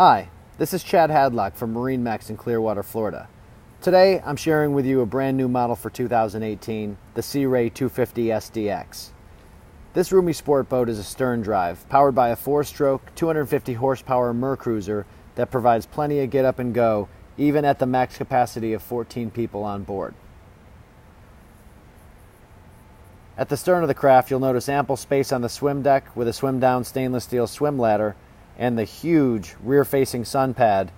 Hi, this is Chad Hadlock from MarineMax in Clearwater, Florida. Today, I'm sharing with you a brand new model for 2018, the Sea Ray 250 SDX. This roomy sport boat is a stern drive, powered by a 4-stroke, 250 horsepower Mercruiser that provides plenty of get up and go, even at the max capacity of 14 people on board. At the stern of the craft, you'll notice ample space on the swim deck with a swim-down stainless steel swim ladder and the huge rear-facing sun pad,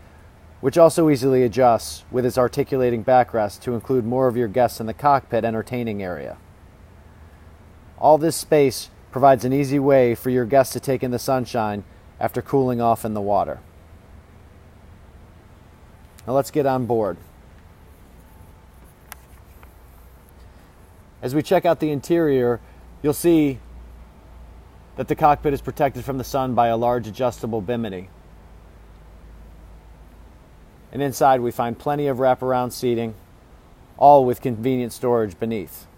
which also easily adjusts with its articulating backrest to include more of your guests in the cockpit entertaining area. All this space provides an easy way for your guests to take in the sunshine after cooling off in the water. Now let's get on board. As we check out the interior, you'll see that the cockpit is protected from the sun by a large adjustable bimini. And inside we find plenty of wraparound seating, all with convenient storage beneath.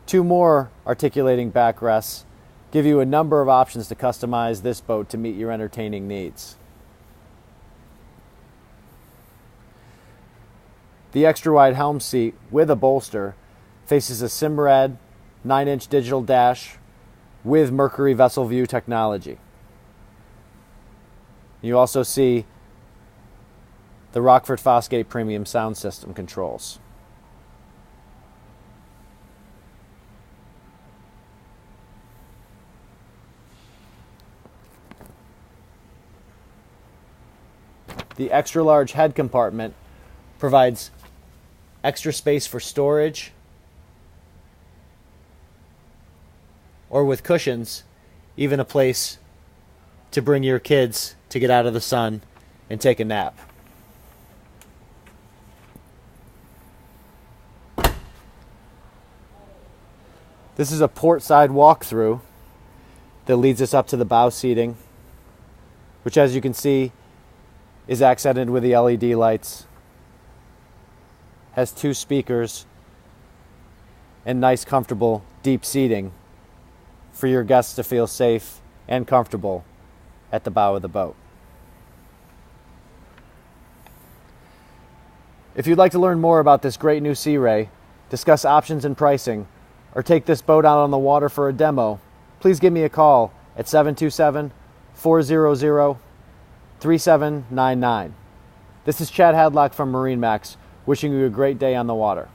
2 more articulating backrests give you a number of options to customize this boat to meet your entertaining needs. The extra wide helm seat with a bolster faces a Simrad 9-inch digital dash with Mercury Vessel View technology. You also see the Rockford Fosgate Premium sound system controls. The extra large head compartment provides extra space for storage, or with cushions, even a place to bring your kids to get out of the sun and take a nap. This is a port side walkthrough that leads us up to the bow seating, which, as you can see, is accented with the LED lights, has 2 speakers, and nice, comfortable, deep seating for your guests to feel safe and comfortable at the bow of the boat. If you'd like to learn more about this great new Sea Ray, discuss options and pricing, or take this boat out on the water for a demo, please give me a call at 727-400-3799. This is Chad Hadlock from MarineMax, wishing you a great day on the water.